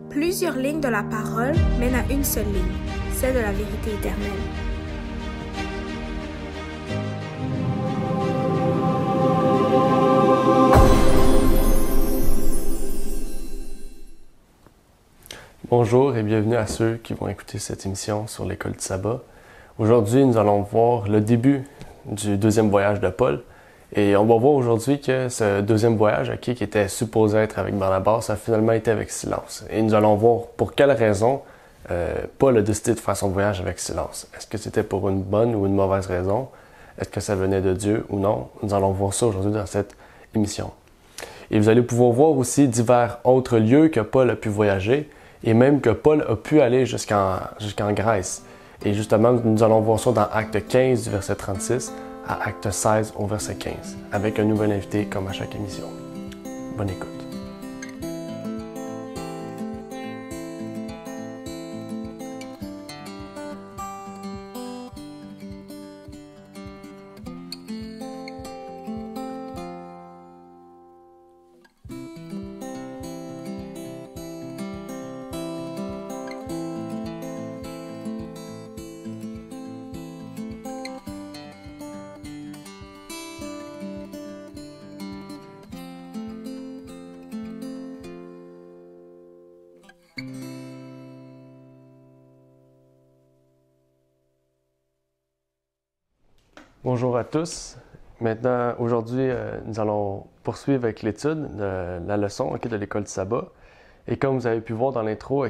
Plusieurs lignes de la parole mènent à une seule ligne, celle de la vérité éternelle. Bonjour et bienvenue à ceux qui vont écouter cette émission sur l'école du sabbat. Aujourd'hui, nous allons voir le début du deuxième voyage de Paul. Et on va voir aujourd'hui que ce deuxième voyage, qui était supposé être avec Barnabas, a finalement été avec Silas. Et nous allons voir pour quelle raison Paul a décidé de faire son voyage avec Silas. Est-ce que c'était pour une bonne ou une mauvaise raison? Est-ce que ça venait de Dieu ou non? Nous allons voir ça aujourd'hui dans cette émission. Et vous allez pouvoir voir aussi divers autres lieux que Paul a pu voyager et même que Paul a pu aller jusqu'en Grèce. Et justement, nous allons voir ça dans Acte 15 du verset 36 à Acte 16 au verset 15, avec un nouvel invité comme à chaque émission. Bonne écoute. Bonjour à tous. Maintenant, aujourd'hui, nous allons poursuivre avec l'étude de la leçon de l'école du sabbat. Et comme vous avez pu voir dans l'intro,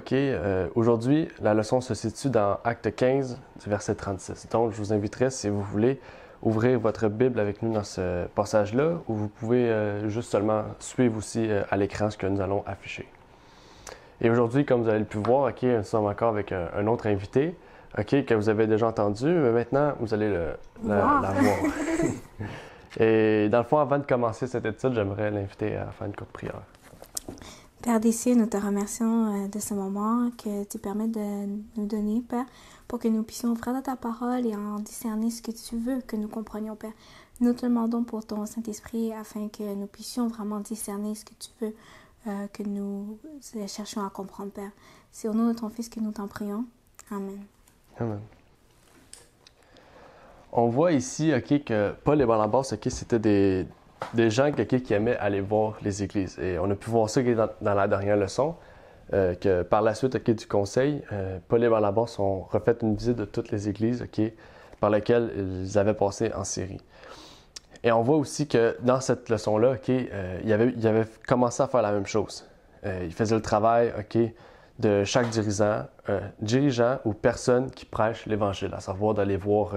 aujourd'hui, la leçon se situe dans Acte 15 du verset 36. Donc, je vous inviterai, si vous voulez, ouvrir votre Bible avec nous dans ce passage-là, ou vous pouvez juste seulement suivre aussi à l'écran ce que nous allons afficher. Et aujourd'hui, comme vous avez pu voir, nous sommes encore avec un autre invité. Que vous avez déjà entendu, mais maintenant, vous allez la voir. Et dans le fond, avant de commencer cette étude, j'aimerais l'inviter à faire une courte prière. Père des cieux, nous te remercions de ce moment que tu permets de nous donner, Père, pour que nous puissions ouvrir dans ta parole et en discerner ce que tu veux que nous comprenions, Père. Nous te demandons pour ton Saint-Esprit afin que nous puissions vraiment discerner ce que tu veux que nous cherchions à comprendre, Père. C'est au nom de ton Fils que nous t'en prions. Amen. Amen. On voit ici que Paul et Barnabas, c'était des gens qui aimaient aller voir les églises. Et on a pu voir ça dans la dernière leçon, que par la suite du conseil, Paul et Barnabas ont refait une visite de toutes les églises par lesquelles ils avaient passé en Syrie. Et on voit aussi que dans cette leçon-là, ils avaient commencé à faire la même chose. Ils faisaient le travail de chaque dirigeant ou personne qui prêche l'Évangile, à savoir d'aller voir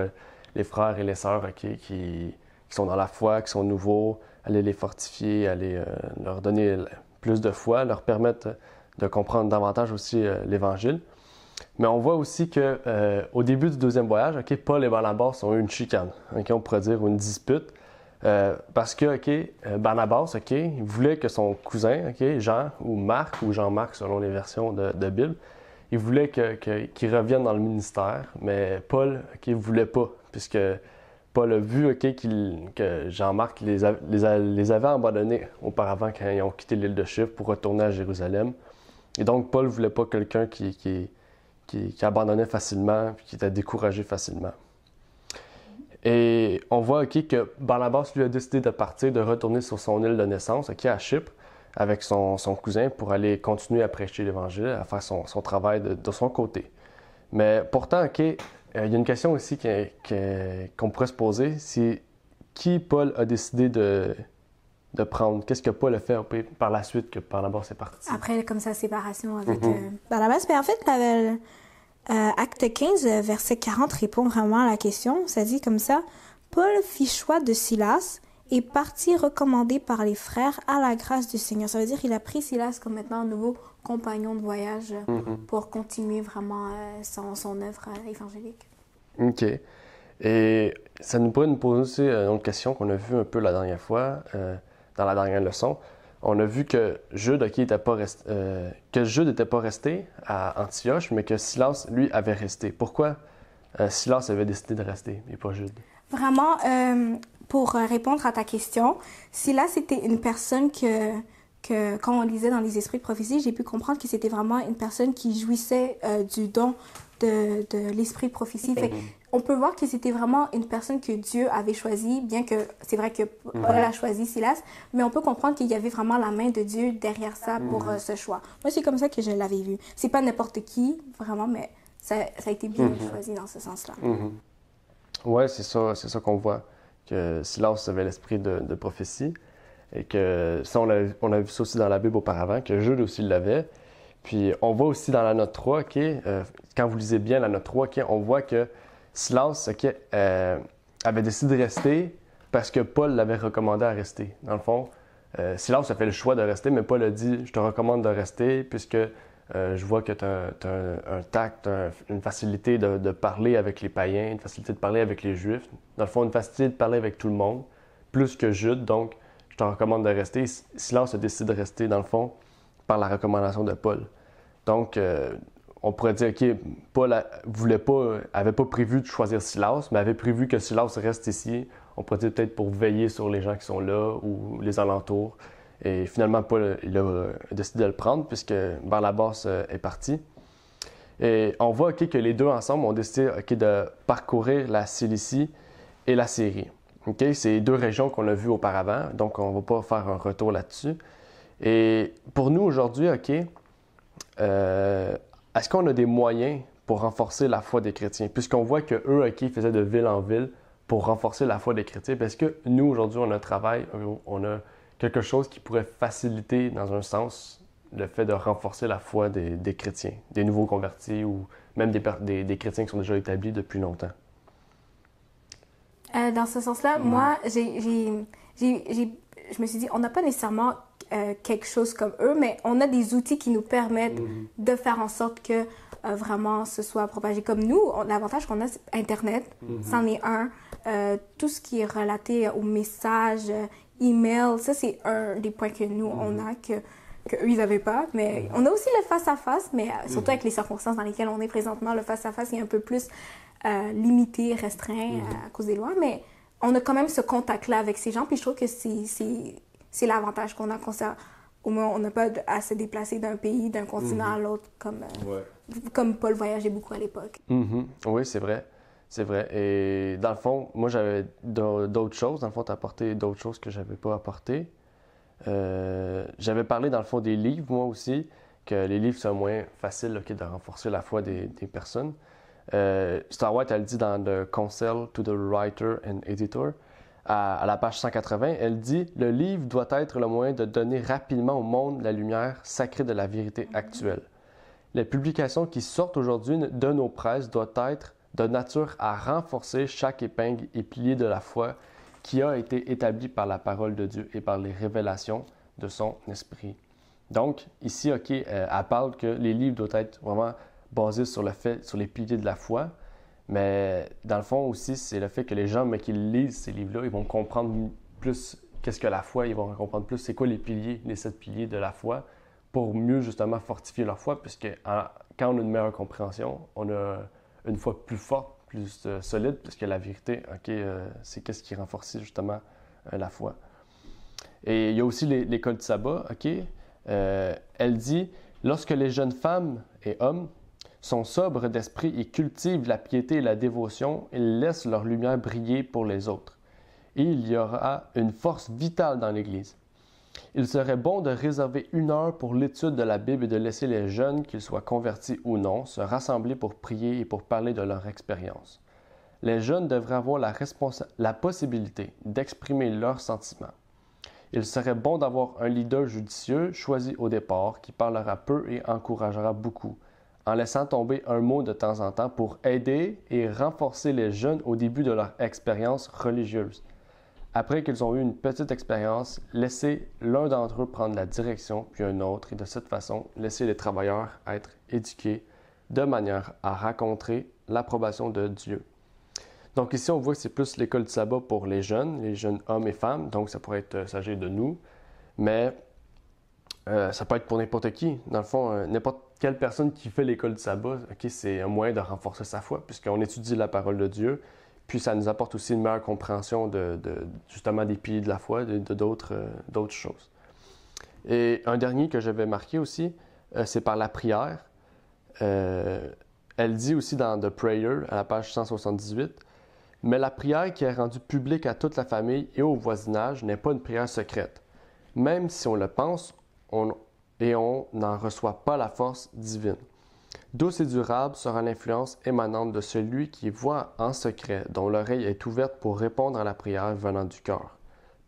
les frères et les sœurs qui sont dans la foi, qui sont nouveaux, aller les fortifier, aller leur donner plus de foi, leur permettre de comprendre davantage aussi l'Évangile. Mais on voit aussi qu'au début du deuxième voyage, Paul et Barnabas ont eu une chicane, on pourrait dire une dispute, parce que Barnabas il voulait que son cousin, Jean ou Marc, ou Jean-Marc selon les versions de Bible, il voulait qu'il revienne dans le ministère, mais Paul ne voulait pas, puisque Paul a vu que Jean-Marc les avait abandonnés auparavant quand ils ont quitté l'île de Chypre pour retourner à Jérusalem. Et donc Paul ne voulait pas quelqu'un qui abandonnait facilement, qui était découragé facilement. Et on voit que Barnabas lui a décidé de partir, de retourner sur son île de naissance, à Chypre, avec son cousin, pour aller continuer à prêcher l'Évangile, à faire son travail de son côté. Mais pourtant, il y a une question aussi qu'on pourrait se poser, c'est qui Paul a décidé de prendre? Qu'est-ce que Paul a fait par la suite que Barnabas est parti? Après, comme sa séparation avec Barnabas, mais en fait, Acte 15, verset 40 répond vraiment à la question. Ça dit comme ça: Paul fit choix de Silas et partit recommandé par les frères à la grâce du Seigneur. Ça veut dire qu'il a pris Silas comme maintenant un nouveau compagnon de voyage pour continuer vraiment son œuvre évangélique. OK. Et ça nous pourrait nous poser aussi une autre question qu'on a vue un peu la dernière fois, dans la dernière leçon. On a vu que Jude n'était pas resté à Antioche, mais que Silas, lui, avait resté. Pourquoi Silas avait décidé de rester et pas Jude? Vraiment, pour répondre à ta question, Silas était une personne que que quand on lisait dans les esprits de prophétie, j'ai pu comprendre que c'était vraiment une personne qui jouissait du don de l'esprit de prophétie. Fait on peut voir que c'était vraiment une personne que Dieu avait choisie, bien que c'est vrai que Paul a choisi Silas, mais on peut comprendre qu'il y avait vraiment la main de Dieu derrière ça pour ce choix. Moi, c'est comme ça que je l'avais vu. C'est pas n'importe qui, vraiment, mais ça a été bien choisi dans ce sens-là. Oui, c'est ça qu'on voit, que Silas avait l'esprit de prophétie, et que ça, on a vu ça aussi dans la Bible auparavant, que Jude aussi l'avait. Puis on voit aussi dans la note 3, quand vous lisez bien la note 3, on voit que Silas avait décidé de rester parce que Paul l'avait recommandé à rester. Dans le fond, Silas a fait le choix de rester, mais Paul a dit « Je te recommande de rester puisque je vois que tu as un tact, une facilité de parler avec les païens, une facilité de parler avec les Juifs. Dans le fond, une facilité de parler avec tout le monde, plus que Jude. Donc, je te recommande de rester. » Silas a décidé de rester, dans le fond, par la recommandation de Paul. Donc, on pourrait dire, OK, Paul avait pas prévu de choisir Silas, mais avait prévu que Silas reste ici. On pourrait dire peut-être pour veiller sur les gens qui sont là ou les alentours. Et finalement, Paul il a décidé de le prendre puisque Barnabas est parti. Et on voit que les deux ensemble ont décidé de parcourir la Cilicie et la Syrie. C'est deux régions qu'on a vues auparavant, donc on ne va pas faire un retour là-dessus. Et pour nous aujourd'hui, est-ce qu'on a des moyens pour renforcer la foi des chrétiens? Puisqu'on voit qu'eux, faisaient de ville en ville pour renforcer la foi des chrétiens. Est-ce que nous, aujourd'hui, on a un travail, on a quelque chose qui pourrait faciliter, dans un sens, le fait de renforcer la foi des chrétiens, des nouveaux convertis ou même des chrétiens qui sont déjà établis depuis longtemps? Dans ce sens-là, moi, je me suis dit, on n'a pas nécessairement quelque chose comme eux, mais on a des outils qui nous permettent de faire en sorte que vraiment ce soit propagé comme nous. L'avantage qu'on a, c'est Internet, c'en est un. Tout ce qui est relaté aux messages, email, ça c'est un des points que nous, on a, que eux, ils n'avaient pas. Mais on a aussi le face-à-face, mais surtout avec les circonstances dans lesquelles on est présentement, le face-à-face est un peu plus limité, restreint à cause des lois, mais on a quand même ce contact-là avec ces gens, puis je trouve que c'est l'avantage qu'on a, au moins on n'a pas à se déplacer d'un pays, d'un continent à l'autre, comme Paul voyageait beaucoup à l'époque. Oui, c'est vrai. C'est vrai. Et dans le fond, moi, j'avais d'autres choses. Dans le fond, tu as apporté d'autres choses que je n'avais pas apportées. J'avais parlé, dans le fond, des livres, moi aussi, que les livres, c'est un moyen facile de renforcer la foi des personnes. Star White, elle dit dans The Counsel to the Writer and Editor, à la page 180, elle dit « Le livre doit être le moyen de donner rapidement au monde la lumière sacrée de la vérité actuelle. Les publications qui sortent aujourd'hui de nos presses doivent être de nature à renforcer chaque épingle et pilier de la foi qui a été établie par la parole de Dieu et par les révélations de son esprit. » Donc, ici, elle parle que les livres doivent être vraiment basés sur les piliers de la foi, mais dans le fond aussi, c'est le fait que les gens, mais qui lisent ces livres-là, ils vont comprendre plus qu'est-ce que la foi, ils vont comprendre plus c'est quoi les 7 piliers de la foi, pour mieux justement fortifier leur foi, puisque quand on a une meilleure compréhension, on a une foi plus forte, plus solide, puisque la vérité, c'est qu'est-ce qui renforce justement la foi. Et il y a aussi l'école du sabbat, elle dit « Lorsque les jeunes femmes et hommes sont sobres d'esprit et cultivent la piété et la dévotion, ils laissent leur lumière briller pour les autres. Et il y aura une force vitale dans l'Église. Il serait bon de réserver 1 heure pour l'étude de la Bible et de laisser les jeunes, qu'ils soient convertis ou non, se rassembler pour prier et pour parler de leur expérience. Les jeunes devraient avoir la possibilité d'exprimer leurs sentiments. Il serait bon d'avoir un leader judicieux, choisi au départ, qui parlera peu et encouragera beaucoup, en laissant tomber un mot de temps en temps pour aider et renforcer les jeunes au début de leur expérience religieuse. Après qu'ils ont eu une petite expérience, laissez l'un d'entre eux prendre la direction, puis un autre, et de cette façon, laissez les travailleurs être éduqués de manière à rencontrer l'approbation de Dieu. Donc ici, on voit que c'est plus l'école du sabbat pour les jeunes hommes et femmes, donc ça pourrait s'agir de nous, mais ça peut être pour n'importe qui. Dans le fond, n'importe quelle personne qui fait l'école du sabbat, c'est un moyen de renforcer sa foi, puisqu'on étudie la parole de Dieu, puis ça nous apporte aussi une meilleure compréhension justement des piliers de la foi, d'autres choses. Et un dernier que j'avais marqué aussi, c'est par la prière. Elle dit aussi dans The Prayer, à la page 178, « Mais la prière qui est rendue publique à toute la famille et au voisinage n'est pas une prière secrète. Même si on le pense, on n'en reçoit pas la force divine. Douce et durable sera l'influence émanante de celui qui voit en secret, dont l'oreille est ouverte pour répondre à la prière venant du cœur.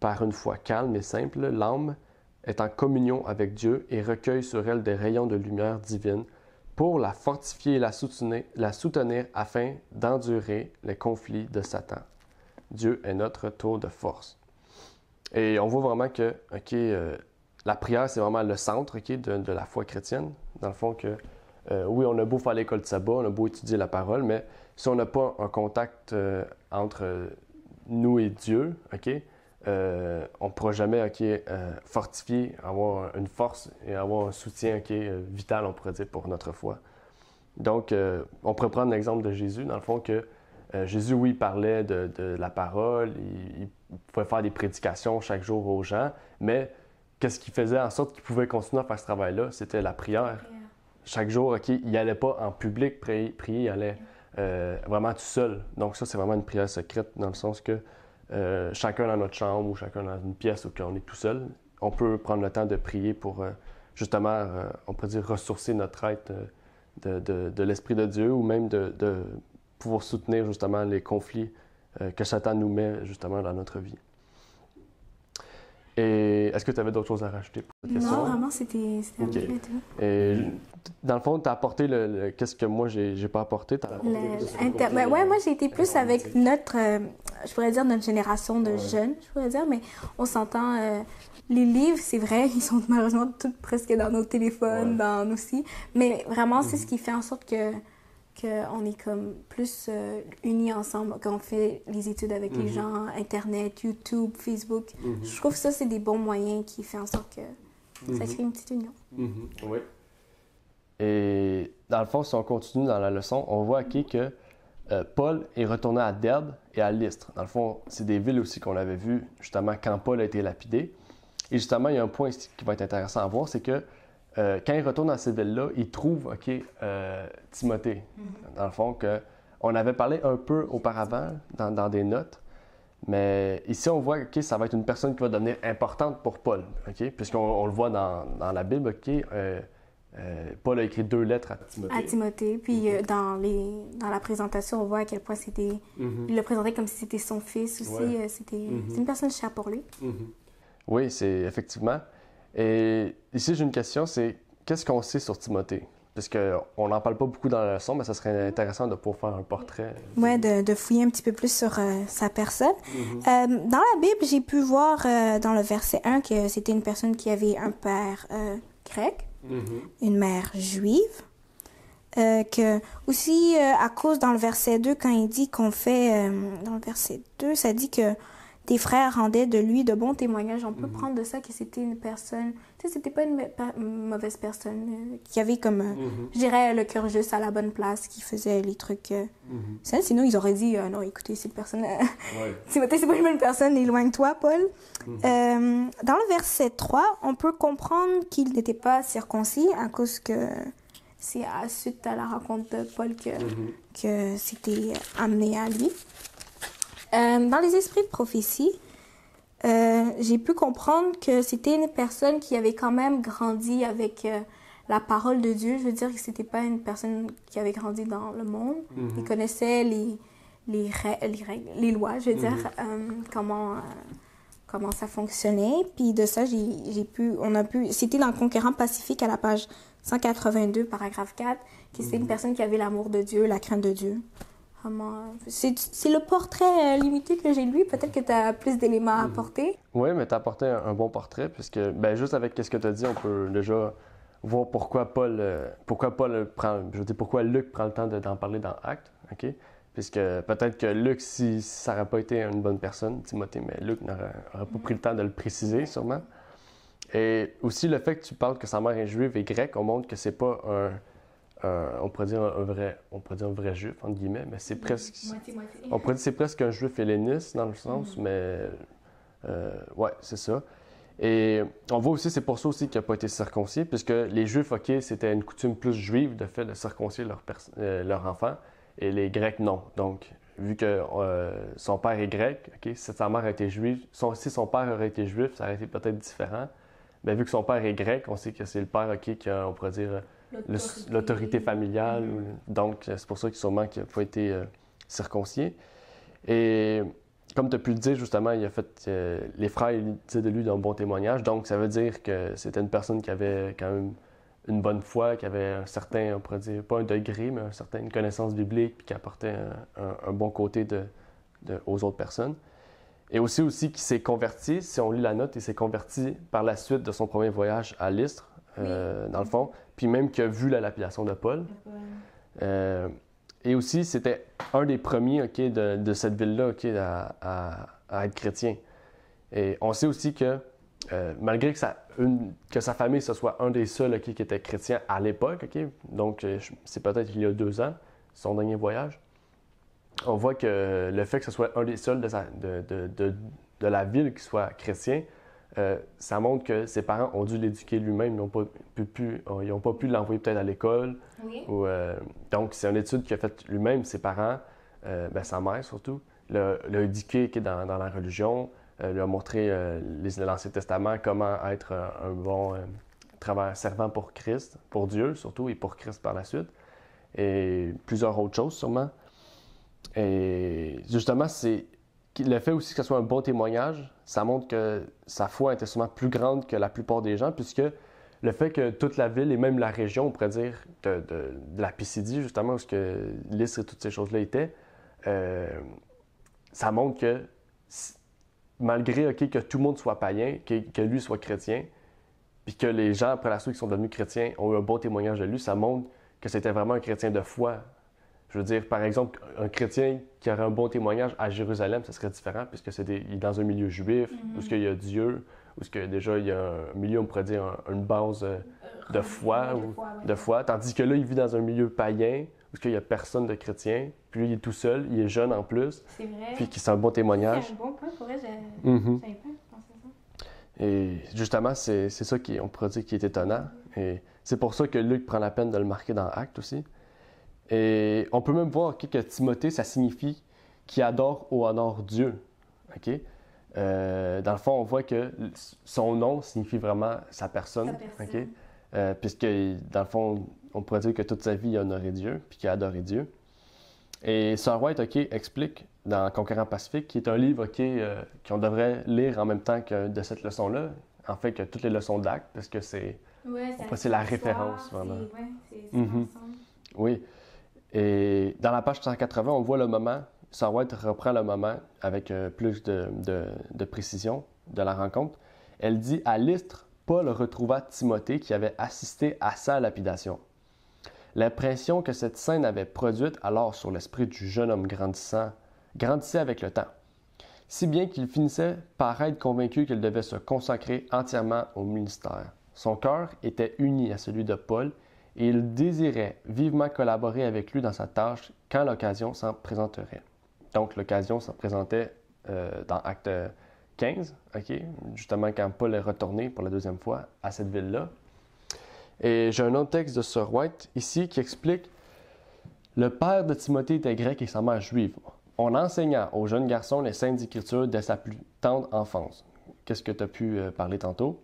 Par une foi calme et simple, l'âme est en communion avec Dieu et recueille sur elle des rayons de lumière divine pour la fortifier et la soutenir afin d'endurer les conflits de Satan. Dieu est notre tour de force. » Et on voit vraiment que la prière, c'est vraiment le centre de la foi chrétienne. Dans le fond, que oui, on a beau faire l'école de sabbat, on a beau étudier la parole, mais si on n'a pas un contact entre nous et Dieu, on ne pourra jamais fortifier, avoir une force et avoir un soutien vital, on pourrait dire, pour notre foi. Donc, on pourrait prendre l'exemple de Jésus, dans le fond, que Jésus, oui, parlait de la parole, il pouvait faire des prédications chaque jour aux gens, mais qu'est-ce qui faisait en sorte qu'il pouvait continuer à faire ce travail-là? C'était la prière. Chaque jour, il n'allait pas en public prier, il allait vraiment tout seul. Donc ça, c'est vraiment une prière secrète, dans le sens que chacun dans notre chambre ou chacun dans une pièce où on est tout seul, on peut prendre le temps de prier pour justement, on pourrait dire, ressourcer notre être de l'Esprit de Dieu ou même de pouvoir soutenir justement les conflits que Satan nous met justement dans notre vie. Et est-ce que tu avais d'autres choses à rajouter pour cette question? Non, vraiment, c'était un peu tout. Et dans le fond, tu as apporté qu'est-ce que moi, j'ai pas apporté? Ouais, moi, j'ai été plus avec notre, je pourrais dire, notre génération de jeunes, je pourrais dire, mais on s'entend, les livres, c'est vrai, ils sont malheureusement tous presque dans nos téléphones, dans nous aussi, mais vraiment, c'est ce qui fait en sorte qu'on est comme plus unis ensemble quand on fait les études avec les gens, Internet, YouTube, Facebook. Je trouve que ça, c'est des bons moyens qui font en sorte que ça crée une petite union. Oui. Et dans le fond, si on continue dans la leçon, on voit que Paul est retourné à Derbe et à Lystre. Dans le fond, c'est des villes aussi qu'on avait vues justement quand Paul a été lapidé. Et justement, il y a un point ici qui va être intéressant à voir, c'est que quand il retourne dans ces villes-là, il trouve Timothée. Dans le fond, on avait parlé un peu auparavant dans des notes, mais ici on voit que ça va être une personne qui va devenir importante pour Paul, puisqu'on le voit dans la Bible. Paul a écrit 2 lettres à Timothée. Puis dans la présentation, on voit à quel point c'était. Il le présentait comme si c'était son fils aussi. C'était une personne chère pour lui. Oui, c'est effectivement. Et ici, j'ai une question, c'est qu'est-ce qu'on sait sur Timothée? Parce qu'on n'en parle pas beaucoup dans la leçon, mais ça serait intéressant de pouvoir faire un portrait. Oui, de fouiller un petit peu plus sur sa personne. Dans la Bible, j'ai pu voir dans le verset 1 que c'était une personne qui avait un père grec, une mère juive. Que aussi, à cause dans le verset 2, quand il dit qu'on fait... dans le verset 2, ça dit que tes frères rendaient de lui de bons témoignages. On peut prendre de ça que c'était une personne... Tu sais, c'était pas une mauvaise personne qui avait comme, je dirais, le cœur juste à la bonne place, qui faisait les trucs... Sinon, ils auraient dit, non, écoutez, cette personne... Timothée, c'est pas une bonne personne, éloigne-toi, Paul. Dans le verset 3, on peut comprendre qu'il n'était pas circoncis à cause que... C'est suite à la rencontre de Paul que c'était amené à lui. Dans les esprits de prophétie, j'ai pu comprendre que c'était une personne qui avait quand même grandi avec la parole de Dieu. Je veux dire que c'était pas une personne qui avait grandi dans le monde. Il connaissait les règles, les lois, je veux dire, comment ça fonctionnait. Puis de ça, c'était dans le Conquérant Pacifique à la page 182, paragraphe 4, que c'était une personne qui avait l'amour de Dieu, la crainte de Dieu. C'est le portrait limité que j'ai de lui. Peut-être que tu as plus d'éléments à apporter. Oui, mais tu as apporté un bon portrait, puisque juste avec ce que tu as dit, on peut déjà voir pourquoi pourquoi Luc prend le temps d'en parler dans Actes, puisque peut-être que Luc, si ça n'aurait pas été une bonne personne, Timothée, mais Luc n'aurait pas pris le temps de le préciser, sûrement. Et aussi, le fait que tu parles que sa mère est juive et grecque, on montre que c'est pas on pourrait dire un vrai juif, entre guillemets, mais c'est presque... Moitié-moitié. On pourrait dire que c'est presque un juif helléniste, dans le sens, mais... ouais, c'est ça. Et on voit aussi, c'est pour ça aussi qu'il n'a pas été circoncis, puisque les Juifs, OK, c'était une coutume plus juive de fait de circoncire leur enfant, et les Grecs, non. Donc, vu que son père est grec, OK, si sa mère a été juive, si son père aurait été juif, ça aurait été peut-être différent. Mais vu que son père est grec, on sait que c'est le père, OK, qui a, on pourrait dire, l'autorité familiale. Donc, c'est pour ça qu'il sûrement qu'il n'a pas été circoncis. Et comme tu as pu le dire, justement, il a fait, les frères disaient de lui d'un bon témoignage. Donc, ça veut dire que c'était une personne qui avait quand même une bonne foi, qui avait un certain, on pourrait dire, pas un degré, mais une certaine connaissance biblique, puis qui apportait un bon côté aux autres personnes. Et aussi qui s'est converti, si on lit la note, il s'est converti par la suite de son premier voyage à Lystre, dans le fond, puis même qui a vu la lapidation de Paul. Et aussi, c'était un des premiers de cette ville-là à être chrétien. Et on sait aussi que malgré que sa famille ce soit un des seuls qui était chrétien à l'époque, donc c'est peut-être il y a 2 ans, son dernier voyage, on voit que le fait que ce soit un des seuls de la ville qui soit chrétien, ça montre que ses parents ont dû l'éduquer lui-même. Ils n'ont pas pu l'envoyer peut-être à l'école. Oui. Donc, c'est une étude qu'il a faite lui-même, ses parents, sa mère surtout, l'a éduqué dans la religion, lui a montré l'Ancien Testament, comment être un bon servant pour Christ, pour Dieu surtout, et pour Christ par la suite, et plusieurs autres choses sûrement. Et justement, c'est le fait aussi que ce soit un bon témoignage, ça montre que sa foi était sûrement plus grande que la plupart des gens, puisque le fait que toute la ville et même la région, on pourrait dire, de la Pisidie, justement, où Lystre et toutes ces choses-là étaient, ça montre que malgré que tout le monde soit païen, que lui soit chrétien, puis que les gens, après la suite, qui sont devenus chrétiens, ont eu un bon témoignage de lui, ça montre que c'était vraiment un chrétien de foi. Je veux dire, par exemple, un chrétien qui aurait un bon témoignage à Jérusalem, ça serait différent, puisque il est dans un milieu juif, où il y a Dieu, où déjà il y a un milieu, on pourrait dire, une base de foi, tandis que là, il vit dans un milieu païen, où il n'y a personne de chrétien, puis lui, il est tout seul, il est jeune en plus, c'est vrai. Puis c'est un bon témoignage. C'est un bon point, pour vrai, j'avais pas pensé ça. Et justement, c'est ça on pourrait dire qui est étonnant, et c'est pour ça que Luc prend la peine de le marquer dans Actes aussi. Et on peut même voir que Timothée, ça signifie qui adore ou honore Dieu. Dans le fond, on voit que son nom signifie vraiment sa personne. Puisque, dans le fond, on pourrait dire que toute sa vie, il a honoré Dieu, puis qu'il a adoré Dieu. Et Sir White explique dans Conquérant Pacifique, qui est un livre qu'on devrait lire en même temps que de cette leçon-là, en fait, que toutes les leçons d'Actes, parce que c'est la référence, vraiment. C'est ensemble. Oui. Et dans la page 180, on voit le moment, Sir White reprend le moment avec plus de précision de la rencontre. Elle dit « À Lystre, Paul retrouva Timothée qui avait assisté à sa lapidation. L'impression que cette scène avait produite alors sur l'esprit du jeune homme grandissait avec le temps, si bien qu'il finissait par être convaincu qu'il devait se consacrer entièrement au ministère. Son cœur était uni à celui de Paul, et il désirait vivement collaborer avec lui dans sa tâche quand l'occasion s'en présenterait. » Donc, l'occasion s'en présentait dans Acte 15, justement quand Paul est retourné pour la 2e fois à cette ville-là. Et j'ai un autre texte de Sir White ici qui explique « Le père de Timothée était grec et sa mère juive. On enseigna au jeune garçon les saintes écritures dès sa plus tendre enfance. » Qu'est-ce que tu as pu parler tantôt?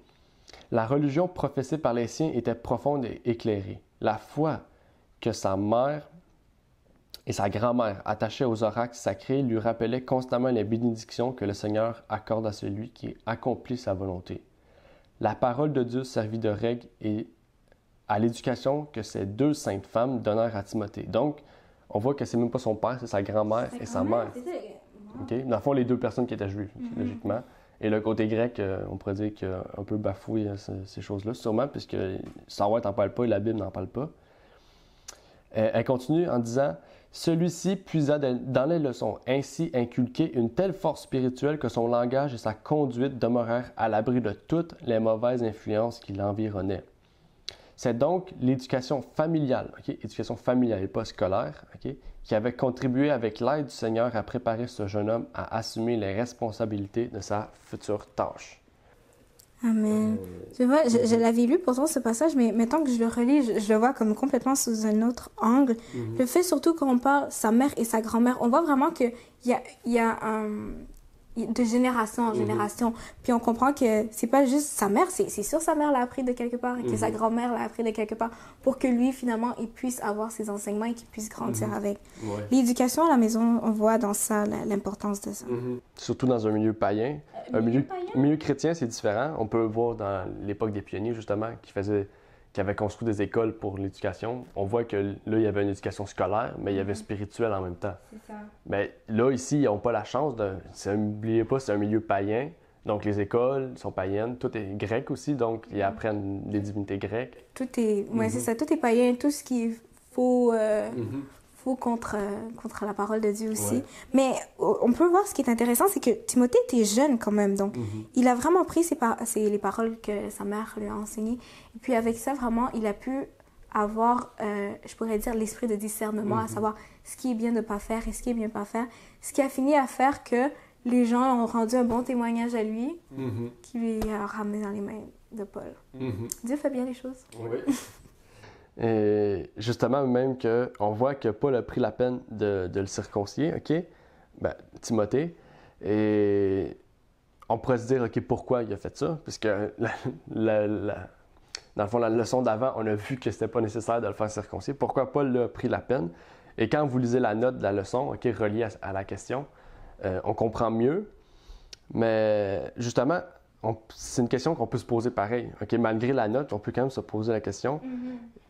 La religion professée par les siens était profonde et éclairée. La foi que sa mère et sa grand-mère attachaient aux oracles sacrés lui rappelaient constamment les bénédictions que le Seigneur accorde à celui qui accomplit sa volonté. La parole de Dieu servit de règle et à l'éducation que ces 2 saintes femmes donnèrent à Timothée. Donc, on voit que c'est même pas son père, c'est sa grand-mère et sa mère. Dans le fond, les 2 personnes qui étaient juives, logiquement. Et le côté grec, on pourrait dire qu'il a un peu bafoué ces choses-là, sûrement, puisque Sir White n'en parle pas et la Bible n'en parle pas. Elle continue en disant « Celui-ci puisa dans les leçons, ainsi inculqué une telle force spirituelle que son langage et sa conduite demeurèrent à l'abri de toutes les mauvaises influences qui l'environnaient. » C'est donc l'éducation familiale, éducation familiale et pas scolaire, qui avait contribué avec l'aide du Seigneur à préparer ce jeune homme à assumer les responsabilités de sa future tâche. Amen. Tu vois, je l'avais lu pourtant ce passage, mais maintenant que je le relis, je le vois comme complètement sous un autre angle. Le fait surtout quand on parle sa mère et sa grand-mère, on voit vraiment qu'il y a de génération en génération. Puis on comprend que c'est pas juste sa mère, c'est sûr sa mère l'a appris de quelque part et que sa grand-mère l'a appris de quelque part pour que lui, finalement, il puisse avoir ses enseignements et qu'il puisse grandir avec. Ouais. L'éducation à la maison, on voit dans ça l'importance de ça. Surtout dans un milieu païen. Un milieu chrétien, c'est différent. On peut voir dans l'époque des pionniers, justement, qui avaient construit des écoles pour l'éducation. On voit que là, il y avait une éducation scolaire, mais il y avait spirituelle en même temps. C'est ça. Mais là, ici, ils n'ont pas la chance de... N'oubliez pas, c'est un milieu païen. Donc, les écoles sont païennes. Tout est grec aussi, donc ils apprennent les divinités grecques. Tout est... Ouais, c'est ça. Tout est païen. Tout ce qui est faux... faux contre la parole de Dieu aussi. Ouais. Mais on peut voir ce qui est intéressant, c'est que Timothée était jeune quand même. Donc, il a vraiment pris les paroles que sa mère lui a enseignées. Et puis, avec ça, vraiment, il a pu avoir, je pourrais dire, l'esprit de discernement, à savoir ce qui est bien de ne pas faire et ce qui est bien de ne pas faire. Ce qui a fini à faire que les gens ont rendu un bon témoignage à lui, qui lui a ramené dans les mains de Paul. Dieu fait bien les choses. Oui. Et justement, même qu'on voit que Paul a pris la peine de le circoncire, OK? Ben, Timothée. Et on pourrait se dire, OK, pourquoi il a fait ça? Puisque, dans le fond, la leçon d'avant, on a vu que c'était pas nécessaire de le faire circoncire. Pourquoi Paul a pris la peine? Et quand vous lisez la note de la leçon, OK, reliée à la question, on comprend mieux. Mais justement, c'est une question qu'on peut se poser pareil. OK, malgré la note, on peut quand même se poser la question.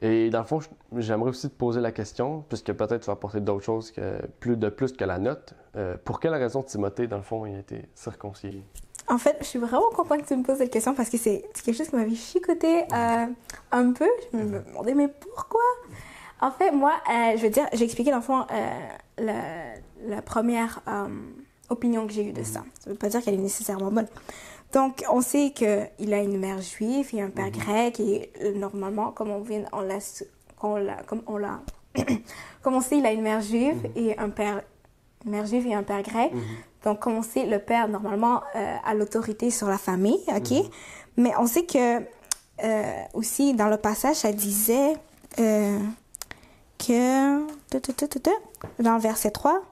Et dans le fond, j'aimerais aussi te poser la question, puisque peut-être tu vas apporter d'autres choses de plus que la note. Pour quelle raison Timothée, dans le fond, il a été circoncis? En fait, je suis vraiment contente que tu me poses cette question parce que c'est quelque chose qui m'avait chicoté un peu. Je me demandais, mais pourquoi? En fait, moi, j'ai expliqué dans le fond la première opinion que j'ai eue de ça. Ça ne veut pas dire qu'elle est nécessairement bonne. Donc, on sait qu'il a une mère juive et un père grec et normalement, comme on sait, il a une mère juive et un père grec. Donc, comme on sait, le père, normalement, a l'autorité sur la famille, OK? Mais on sait que, aussi, dans le passage, ça disait que... Dans le verset 3...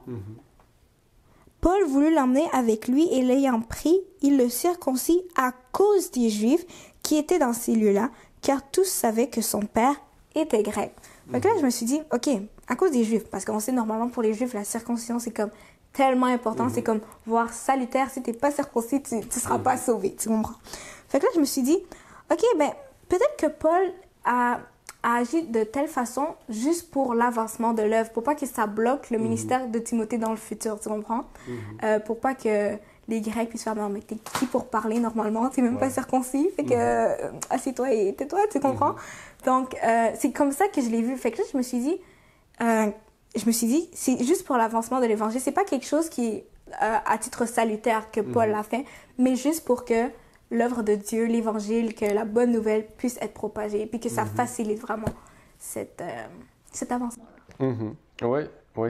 Paul voulut l'emmener avec lui et l'ayant pris, il le circoncit à cause des Juifs qui étaient dans ces lieux-là, car tous savaient que son père était grec. Donc là, je me suis dit, OK, à cause des Juifs, parce qu'on sait normalement pour les Juifs, la circoncision, c'est comme tellement important, c'est comme voire salutaire. Si tu n'es pas circoncis, tu ne seras pas sauvé, tu comprends? Fait que là, je me suis dit, OK, ben peut-être que Paul a agi de telle façon juste pour l'avancement de l'œuvre, pour pas que ça bloque le ministère de Timothée dans le futur, tu comprends? Pour pas que les Grecs puissent faire, non, mais t'es qui pour parler normalement? T'es même pas circoncis, fait que assieds-toi et tais-toi, tu comprends? Donc, c'est comme ça que je l'ai vu. Fait que là, je me suis dit, c'est juste pour l'avancement de l'évangile. C'est pas quelque chose qui est à titre salutaire que Paul a fait, mais juste pour que l'œuvre de Dieu, l'évangile, que la bonne nouvelle puisse être propagée, puis que ça facilite vraiment cet avancement. Oui,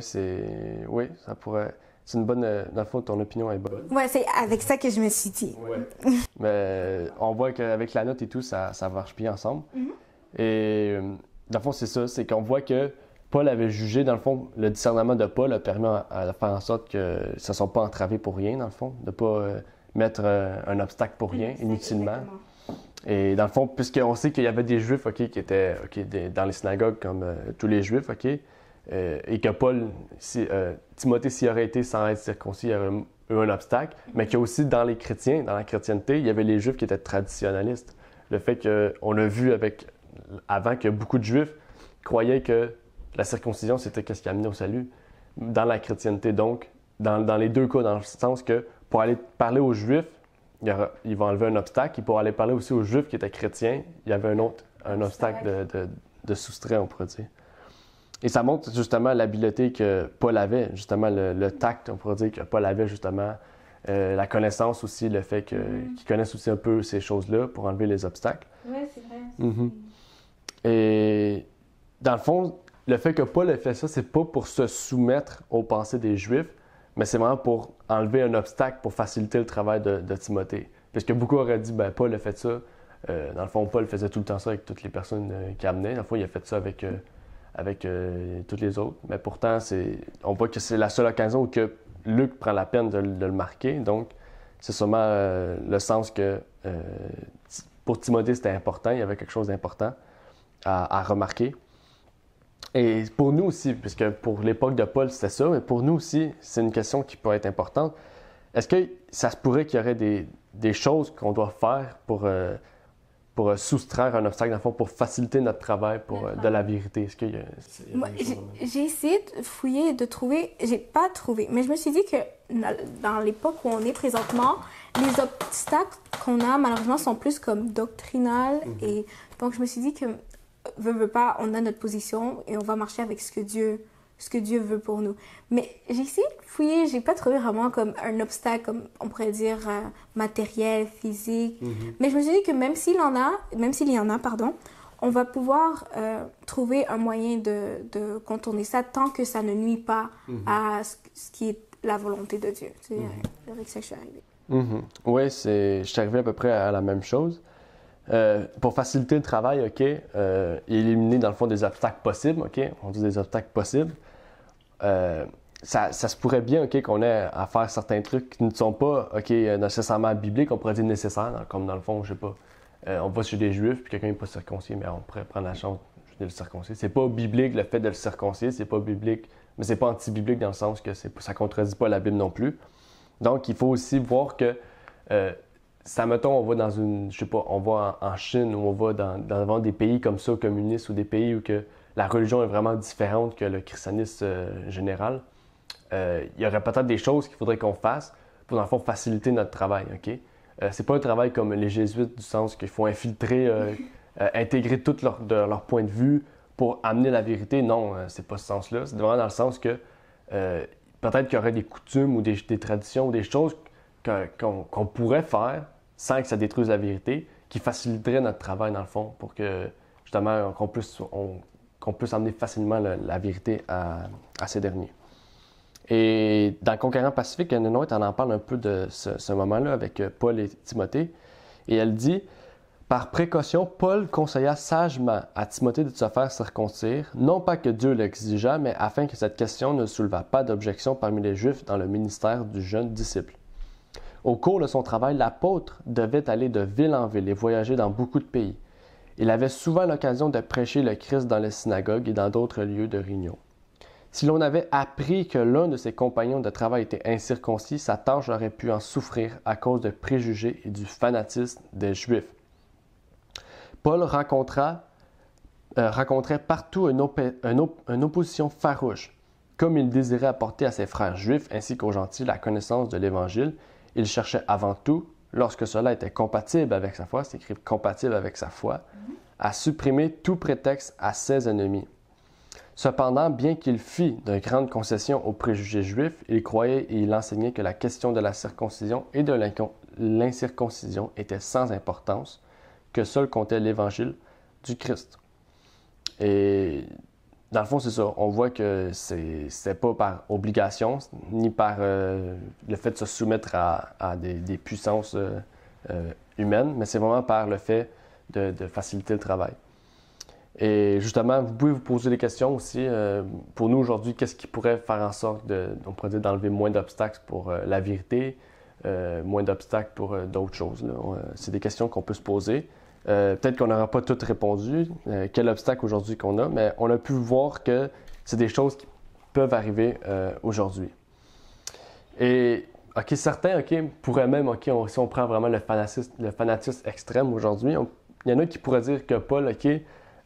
ça pourrait... C'est une bonne... Dans le fond, ton opinion est bonne. Ouais, c'est avec ça que je me suis dit. Ouais. Mais on voit qu'avec la note et tout, ça marche bien ensemble. Et dans le fond, c'est ça, c'est qu'on voit que Paul avait jugé, dans le fond, le discernement de Paul a permis à faire en sorte que ça ne soit pas entravé pour rien, dans le fond, de ne pas mettre un obstacle pour rien, inutilement. Exactement. Et dans le fond, puisqu'on sait qu'il y avait des Juifs qui étaient dans les synagogues comme tous les Juifs, et que Paul, Timothée, s'il aurait été sans être circoncis, il y aurait eu un obstacle, mais qu'il y a aussi dans les chrétiens, dans la chrétienté, il y avait les Juifs qui étaient traditionnalistes. Le fait qu'on a vu avant que beaucoup de Juifs croyaient que la circoncision, c'était ce qui amenait au salut dans la chrétienté. Donc, dans les deux cas, dans le sens que pour aller parler aux Juifs, il va enlever un obstacle, et pour aller parler aussi aux Juifs qui étaient chrétiens, il y avait un obstacle de soustrait, on pourrait dire. Et ça montre justement l'habileté que Paul avait, justement le tact, on pourrait dire, que Paul avait justement, la connaissance aussi, le fait qu'il connaisse aussi un peu ces choses-là pour enlever les obstacles. Oui, c'est vrai. Et dans le fond, le fait que Paul ait fait ça, c'est pas pour se soumettre aux pensées des Juifs, mais c'est vraiment pour enlever un obstacle pour faciliter le travail de Timothée. Parce que beaucoup auraient dit, ben Paul a fait ça. Dans le fond, Paul faisait tout le temps ça avec toutes les personnes qu'il amenait. Dans le fond, il a fait ça avec toutes les autres. Mais pourtant, on voit que c'est la seule occasion où que Luc prend la peine de le marquer. Donc, c'est sûrement le sens que pour Timothée, c'était important. Il y avait quelque chose d'important à remarquer. Et pour nous aussi, puisque pour l'époque de Paul, c'était ça, mais pour nous aussi, c'est une question qui peut être importante. Est-ce que ça se pourrait qu'il y aurait des choses qu'on doit faire pour soustraire un obstacle, dans le fond, pour faciliter notre travail de la vérité? Est-ce qu'il y a Moi, j'ai essayé de fouiller, de trouver. J'ai pas trouvé, mais je me suis dit que dans l'époque où on est présentement, les obstacles qu'on a, malheureusement, sont plus comme doctrinales. Et donc, je me suis dit que, veut pas, on a notre position et on va marcher avec ce que Dieu veut pour nous. Mais j'ai essayé de fouiller, j'ai pas trouvé vraiment comme un obstacle, comme on pourrait dire matériel, physique. Mais je me suis dit que même s'il y en a, on va pouvoir trouver un moyen de contourner ça tant que ça ne nuit pas à ce qui est la volonté de Dieu. C'est avec ça que je suis arrivée. Oui, je suis arrivé à peu près à la même chose. Pour faciliter le travail, OK, éliminer dans le fond des obstacles possibles, OK, on dit des obstacles possibles. Ça se pourrait bien, OK, qu'on ait à faire certains trucs qui ne sont pas, OK, nécessairement bibliques, on pourrait dire nécessaires, comme dans le fond, je sais pas, on va chez des Juifs, puis quelqu'un n'est pas circoncis, mais on pourrait prendre la chance de le circoncire. C'est pas biblique le fait de le circoncire, c'est pas biblique, mais c'est pas anti-biblique dans le sens que ça contredit pas la Bible non plus. Donc, il faut aussi voir que ça, mettons, on va dans on va en Chine ou on va dans des pays comme ça, communistes, ou des pays où que la religion est vraiment différente que le christianisme général. Il y aurait peut-être des choses qu'il faudrait qu'on fasse pour, dans le fond, faciliter notre travail, OK? C'est pas un travail comme les jésuites, du sens qu'il faut infiltrer, intégrer tout leur point de vue pour amener la vérité. Non, c'est pas ce sens-là. C'est vraiment dans le sens que peut-être qu'il y aurait des coutumes ou des traditions ou des choses qu'on pourrait faire sans que ça détruise la vérité, qui faciliterait notre travail, dans le fond, pour que, justement, qu'on puisse amener facilement la vérité à ces derniers. Et dans Conquérant Pacifique, Ellen White, on en parle un peu de ce moment-là avec Paul et Timothée. Et elle dit, « Par précaution, Paul conseilla sagement à Timothée de se faire circoncire, non pas que Dieu l'exigeât, mais afin que cette question ne soulevât pas d'objection parmi les Juifs dans le ministère du jeune disciple. Au cours de son travail, l'apôtre devait aller de ville en ville et voyager dans beaucoup de pays. Il avait souvent l'occasion de prêcher le Christ dans les synagogues et dans d'autres lieux de réunion. Si l'on avait appris que l'un de ses compagnons de travail était incirconcis, sa tâche aurait pu en souffrir à cause de préjugés et du fanatisme des Juifs. Paul rencontrait partout une opposition farouche. Comme il désirait apporter à ses frères juifs ainsi qu'aux gentils la connaissance de l'Évangile, il cherchait avant tout, lorsque cela était compatible avec sa foi, c'est écrit compatible avec sa foi, à supprimer tout prétexte à ses ennemis. Cependant, bien qu'il fît de grandes concessions aux préjugés juifs, il croyait et il enseignait que la question de la circoncision et de l'incirconcision était sans importance, que seul comptait l'Évangile du Christ. Et dans le fond, c'est ça. On voit que c'est pas par obligation, ni par le fait de se soumettre à des puissances humaines, mais c'est vraiment par le fait de faciliter le travail. Et justement, vous pouvez vous poser des questions aussi. Pour nous aujourd'hui, qu'est-ce qui pourrait faire en sorte on pourrait dire, d'enlever moins d'obstacles pour la vérité, moins d'obstacles pour d'autres choses, là. C'est des questions qu'on peut se poser. Peut-être qu'on n'aura pas toutes répondu, quel obstacle aujourd'hui qu'on a, mais on a pu voir que c'est des choses qui peuvent arriver aujourd'hui. Et, OK, certains, OK, pourraient même, OK, si on prend vraiment le fanatisme extrême aujourd'hui, il y en a qui pourraient dire que Paul, OK,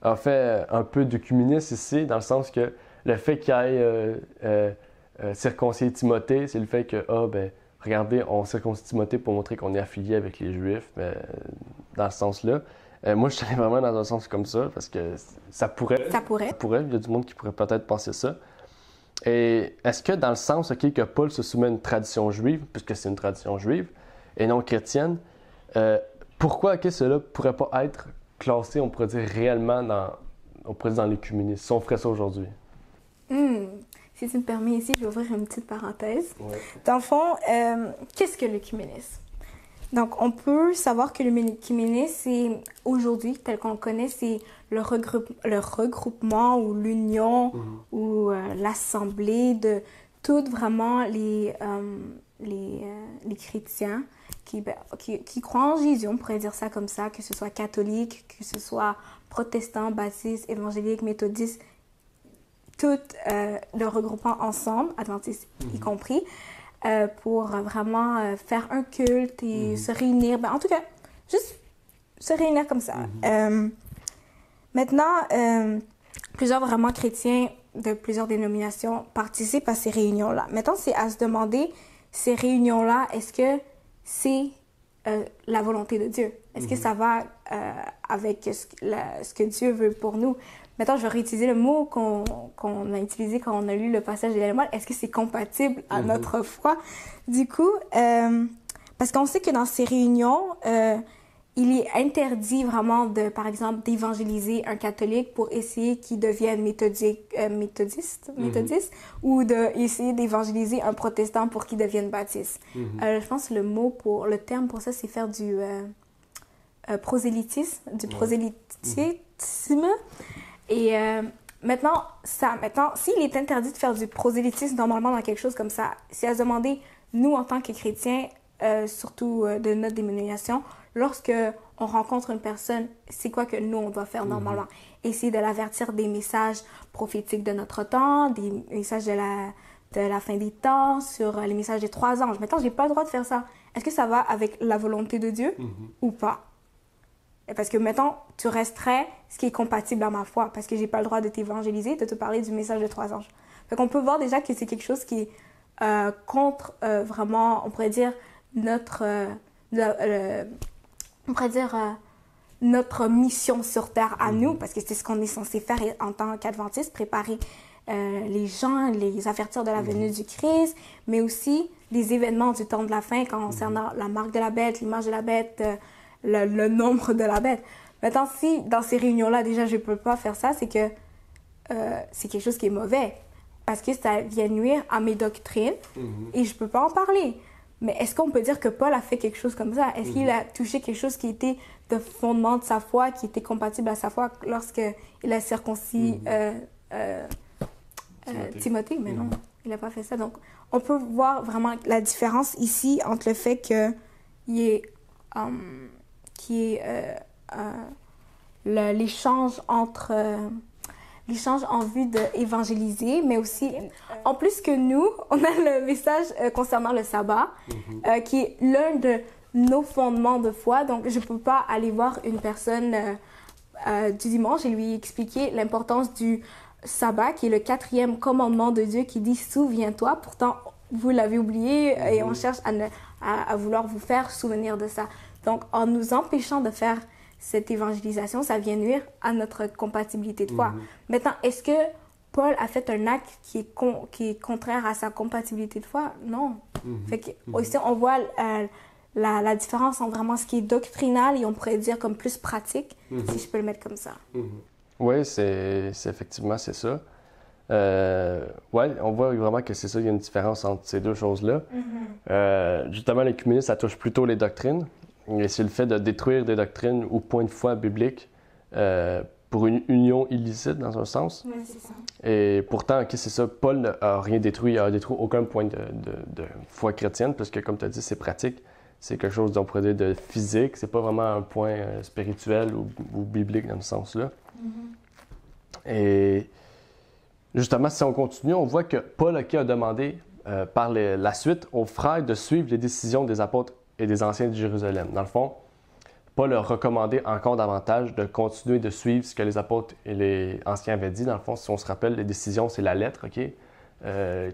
a fait un peu d'œcuménisme ici, dans le sens que le fait qu'il aille circoncire Timothée, c'est le fait que, regardez, on circoncis Timothée pour montrer qu'on est affilié avec les Juifs, mais dans ce sens-là. Moi, je suis allé vraiment dans un sens comme ça, parce que ça pourrait. Ça pourrait. Il y a du monde qui pourrait peut-être penser ça. Et est-ce que dans le sens, OK, que Paul se soumet à une tradition juive, puisque c'est une tradition juive, et non chrétienne, pourquoi, OK, cela ne pourrait pas être classé, on pourrait dire, réellement dans l'œcuménisme, si on ferait ça aujourd'hui? Si tu me permets ici, je vais ouvrir une petite parenthèse. Ouais. Dans le fond, qu'est-ce que l'œcuménisme? Donc, on peut savoir que l'œcuménisme, c'est aujourd'hui, tel qu'on le connaît, c'est le regroupement ou l'union ou l'assemblée de toutes vraiment les chrétiens qui croient en Jésus, on pourrait dire ça comme ça, que ce soit catholique, que ce soit protestant, baptiste, évangélique, méthodiste, tout le regroupant ensemble, adventiste y compris, pour vraiment faire un culte et se réunir. Ben, en tout cas, juste se réunir comme ça. Maintenant, plusieurs vraiment chrétiens de plusieurs dénominations participent à ces réunions-là. Maintenant, c'est à se demander, ces réunions-là, est-ce que c'est la volonté de Dieu? Est-ce que ça va avec ce que Dieu veut pour nous? Maintenant, je vais réutiliser le mot qu'on a utilisé quand on a lu le passage de l'animal. Est-ce que c'est compatible à notre foi? Du coup, parce qu'on sait que dans ces réunions, il est interdit vraiment, par exemple, d'évangéliser un catholique pour essayer qu'il devienne méthodiste, ou d'essayer d'évangéliser un protestant pour qu'il devienne baptiste. Je pense que le terme pour ça, c'est faire du prosélytisme, Et maintenant, s'il est interdit de faire du prosélytisme normalement dans quelque chose comme ça, c'est à se demander, nous, en tant que chrétiens, surtout de notre dénomination, lorsque on rencontre une personne, c'est quoi que nous, on doit faire normalement? Essayer de l'avertir des messages prophétiques de notre temps, des messages de la fin des temps, sur les messages des 3 anges. Maintenant, j'ai pas le droit de faire ça. Est-ce que ça va avec la volonté de Dieu ou pas? Parce que maintenant, tu resterais ce qui est compatible à ma foi, parce que j'ai pas le droit de t'évangéliser, de te parler du message des 3 anges. Fait qu'on peut voir déjà que c'est quelque chose qui est contre vraiment, on pourrait dire, notre mission sur Terre à nous, parce que c'est ce qu'on est censé faire en tant qu'adventiste, préparer les gens, les avertir de la venue du Christ, mais aussi les événements du temps de la fin concernant la marque de la bête, l'image de la bête, le nombre de la bête. Maintenant, si dans ces réunions-là, déjà, je ne peux pas faire ça, c'est que c'est quelque chose qui est mauvais, parce que ça vient nuire à mes doctrines et je ne peux pas en parler. Mais est-ce qu'on peut dire que Paul a fait quelque chose comme ça? Est-ce qu'il a touché quelque chose qui était de fondement de sa foi, qui était compatible à sa foi lorsqu'il a circoncis Timothée? Mais non, il n'a pas fait ça. Donc, on peut voir vraiment la différence ici entre le fait qu'il y ait l'échange en vue d'évangéliser, mais aussi, en plus que nous, on a le message concernant le sabbat, qui est l'un de nos fondements de foi. Donc, je ne peux pas aller voir une personne du dimanche et lui expliquer l'importance du sabbat, qui est le 4e commandement de Dieu qui dit « Souviens-toi ». Pourtant, vous l'avez oublié et on cherche à vouloir vous faire souvenir de ça. Donc, en nous empêchant de faire cette évangélisation, ça vient nuire à notre compatibilité de foi. Maintenant, est-ce que Paul a fait un acte qui est contraire à sa compatibilité de foi? Non. Fait que, aussi, on voit la différence entre vraiment ce qui est doctrinal et on pourrait dire comme plus pratique, si je peux le mettre comme ça. Oui, c'est effectivement, c'est ça. Oui, on voit vraiment que c'est ça, il y a une différence entre ces deux choses-là. Justement, l'œcuménisme, ça touche plutôt les doctrines. Et c'est le fait de détruire des doctrines ou points de foi bibliques pour une union illicite, dans un sens. Oui, c'est ça. Et pourtant, c'est ça, Paul n'a rien détruit, il n'a détruit aucun point de foi chrétienne, parce que, comme tu as dit, c'est pratique. C'est quelque chose, on pourrait dire, de physique. C'est pas vraiment un point spirituel ou biblique dans ce sens-là. Et justement, si on continue, on voit que Paul a demandé par la suite aux frères de suivre les décisions des apôtres et des anciens de Jérusalem. Dans le fond, Paul a recommandé encore davantage de continuer de suivre ce que les apôtres et les anciens avaient dit. Dans le fond, si on se rappelle, les décisions, c'est la lettre, OK?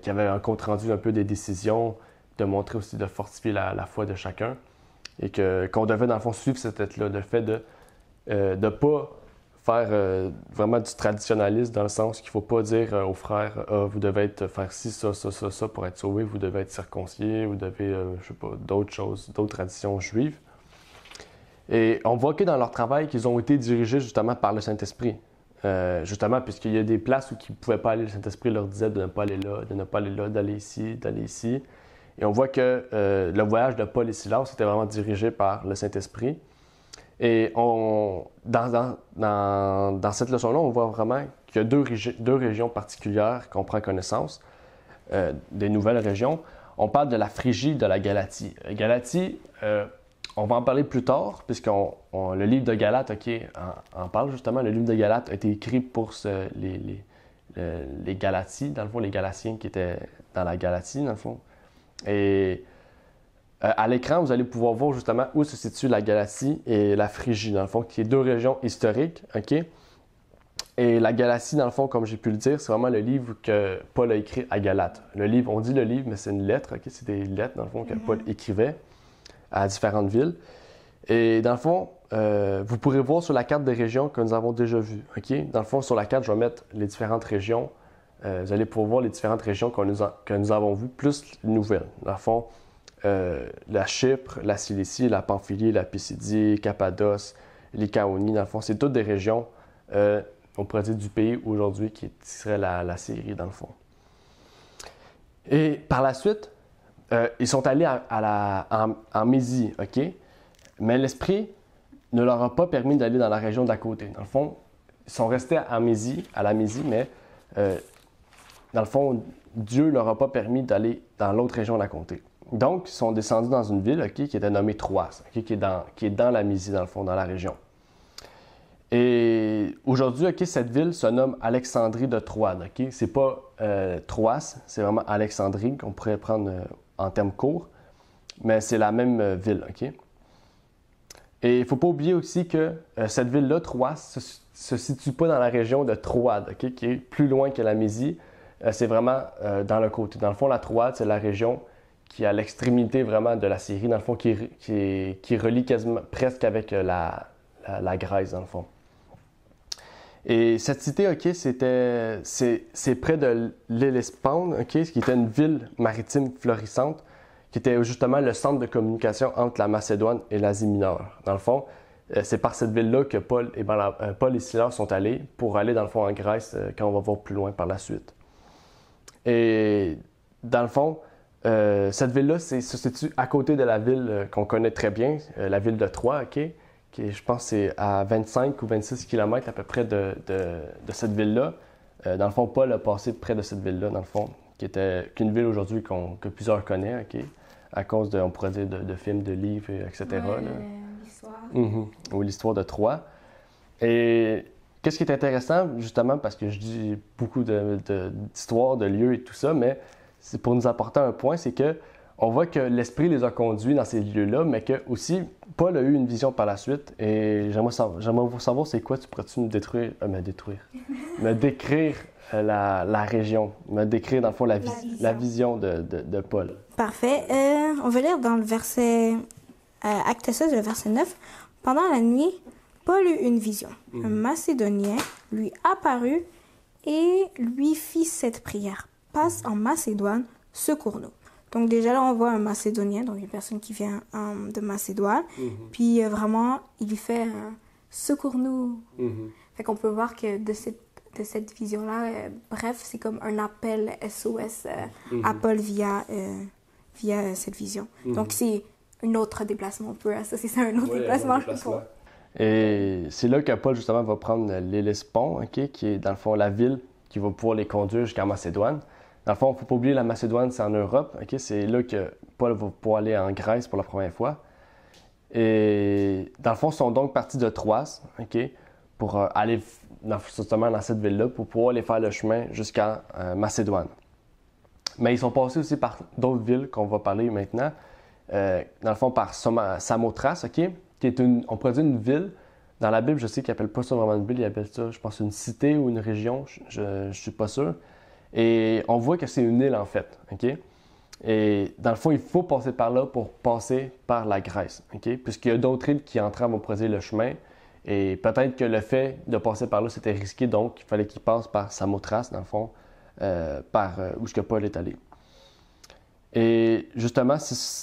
Qui avait un compte-rendu un peu des décisions, de montrer aussi, de fortifier la foi de chacun. Et qu'on devait, dans le fond, suivre cette lettre-là, le fait de ne pas faire vraiment du traditionnalisme, dans le sens qu'il ne faut pas dire aux frères vous devez faire ci, ça pour être sauvé, vous devez être circoncis, vous devez, je sais pas, d'autres choses, d'autres traditions juives. Et on voit que dans leur travail, qu'ils ont été dirigés justement par le Saint-Esprit. Justement, puisqu'il y a des places où ils ne pouvaient pas aller, le Saint-Esprit leur disait de ne pas aller là, d'aller ici, d'aller ici. Et on voit que le voyage de Paul et Silas était vraiment dirigé par le Saint-Esprit. Et dans cette leçon-là, on voit vraiment qu'il y a deux régions particulières qu'on prend connaissance, des nouvelles régions. On parle de la Phrygie, de la Galatie. Galatie, on va en parler plus tard, puisque le livre de Galates en parle justement. Le livre de Galates a été écrit pour les Galaties, dans le fond, les Galatiens qui étaient dans la Galatie, dans le fond. Et à l'écran, vous allez pouvoir voir justement où se situe la Galatie et la Phrygie, dans le fond, qui est deux régions historiques, OK? Et la Galatie, dans le fond, comme j'ai pu le dire, c'est vraiment le livre que Paul a écrit à Galates. Le livre, on dit le livre, mais c'est une lettre, OK? C'est des lettres, dans le fond, que Paul écrivait à différentes villes. Et dans le fond, vous pourrez voir sur la carte des régions que nous avons déjà vues, OK? Dans le fond, sur la carte, je vais mettre les différentes régions. Vous allez pouvoir voir les différentes régions que nous avons vues, plus les nouvelles. Dans le fond, la Chypre, la Cilicie, la Pamphylie, la Pisidie, Cappadoce, l'Icaonie, dans le fond, c'est toutes des régions, on pourrait dire, du pays aujourd'hui qui serait la Syrie, dans le fond. Et par la suite, ils sont allés en Mésie, OK? Mais l'Esprit ne leur a pas permis d'aller dans la région d'à côté. Dans le fond, ils sont restés à la Mésie, mais dans le fond, Dieu ne leur a pas permis d'aller dans l'autre région d'à côté. Donc, ils sont descendus dans une ville, OK, qui était nommée Troas, OK, qui est dans la Mésie, dans le fond, dans la région. Et aujourd'hui, OK, cette ville se nomme Alexandrie de Troade, OK? C'est pas Troas, c'est vraiment Alexandrie, qu'on pourrait prendre en termes courts, mais c'est la même ville, OK? Et il ne faut pas oublier aussi que cette ville-là, Troas, se situe pas dans la région de Troade, OK, qui est plus loin que la Mésie. C'est vraiment dans le côté. Dans le fond, la Troade, c'est la région qui est à l'extrémité vraiment de la Syrie, dans le fond, qui relie quasiment presque avec la Grèce, dans le fond. Et cette cité, OK, c'est près de l'Hellespont, OK, qui était une ville maritime florissante, qui était justement le centre de communication entre la Macédoine et l'Asie mineure. Dans le fond, c'est par cette ville-là que Paul et Silas sont allés pour aller, dans le fond, en Grèce, quand on va voir plus loin par la suite. Et dans le fond, cette ville-là se situe à côté de la ville qu'on connaît très bien, la ville de Troie, OK, qui, je pense, c'est à 25 ou 26 km à peu près de cette ville-là. Dans le fond, Paul a passé près de cette ville-là, dans le fond, qui est une ville aujourd'hui que plusieurs connaissent, OK, à cause on pourrait dire, de films, de livres, etc. Ouais, l'histoire. Ou l'histoire de Troie. Et qu'est-ce qui est intéressant, justement, parce que je dis beaucoup d'histoires, de lieux et tout ça, mais c'est pour nous apporter un point, c'est que on voit que l'Esprit les a conduits dans ces lieux-là, mais que aussi Paul a eu une vision par la suite. Et j'aimerais savoir c'est quoi, pourrais-tu me décrire la région, me décrire dans le fond la vision de Paul. Parfait. On va lire dans le verset, Acte 16, le verset 9. Pendant la nuit, Paul eut une vision. Un Macédonien lui apparut et lui fit cette prière. Passe en Macédoine, secours-nous. Donc déjà là, on voit un Macédonien, donc une personne qui vient de Macédoine. Puis vraiment, il lui fait secours-nous. Fait qu'on peut voir que de cette vision-là, bref, c'est comme un appel SOS à Paul via cette vision. Donc c'est un autre déplacement, on peut associer ça à un autre déplacement, je pense. Et c'est là que Paul, justement, va prendre l'Hellespont, OK, qui est, dans le fond, la ville qui va pouvoir les conduire jusqu'à Macédoine. Dans le fond, il ne faut pas oublier, la Macédoine, c'est en Europe, OK? C'est là que Paul va pouvoir aller en Grèce pour la première fois. Et dans le fond, ils sont donc partis de Troas, OK, pour aller justement dans cette ville-là, pour pouvoir aller faire le chemin jusqu'à Macédoine. Mais ils sont passés aussi par d'autres villes qu'on va parler maintenant. Dans le fond, par Samothrace, OK, qui est on pourrait dire une ville. Dans la Bible, je sais qu'ils n'appellent pas ça vraiment une ville, ils appellent ça, je pense, une cité ou une région, je ne suis pas sûr. Et on voit que c'est une île, en fait, OK? Et dans le fond, il faut passer par là pour passer par la Grèce, OK? Puisqu'il y a d'autres îles qui entrament, on pourrait dire, le chemin. Et peut-être que le fait de passer par là, c'était risqué, donc il fallait qu'il passe par Samothrace, dans le fond, où Paul est allé. Et justement,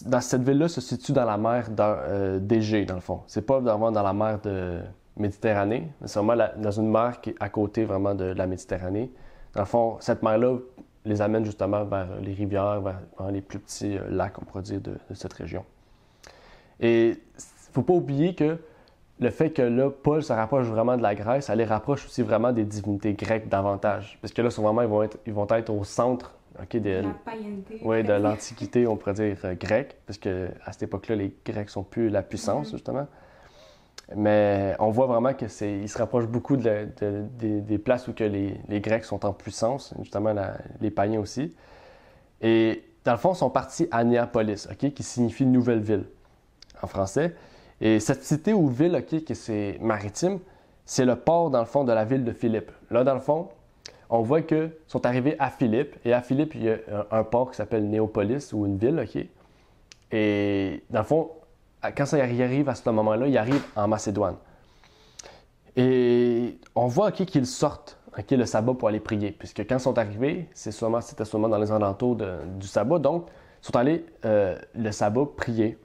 dans cette ville-là se situe dans la mer d'Égée, dans le fond. C'est pas vraiment dans la mer de Méditerranée, mais c'est vraiment dans une mer qui est à côté vraiment de la Méditerranée. Dans le fond, cette mer-là les amène justement vers les rivières, vers les plus petits lacs, on pourrait dire, de cette région. Et il ne faut pas oublier que le fait que là, Paul se rapproche vraiment de la Grèce, ça les rapproche aussi vraiment des divinités grecques davantage. Parce que là, ils vont être au centre la païenté. Oui, de l'Antiquité, on pourrait dire grecque, parce qu'à cette époque-là, les Grecs sont plus la puissance, justement. Mais on voit vraiment qu'ils se rapprochent beaucoup des places où que les Grecs sont en puissance, justement les païens aussi. Et dans le fond, ils sont partis à Néapolis, qui signifie nouvelle ville en français. Et cette cité ou ville, qui c'est maritime, c'est le port, dans le fond, de la ville de Philippe. Là, dans le fond, on voit qu'ils sont arrivés à Philippe. Et à Philippe, il y a un port qui s'appelle Néapolis, ou une ville, Et dans le fond, quand ça y arrive à ce moment-là, il arrive en Macédoine. Et on voit qu'ils sortent le sabbat pour aller prier. Puisque quand ils sont arrivés, c'était sûrement dans les alentours du sabbat. Donc, ils sont allés le sabbat prier.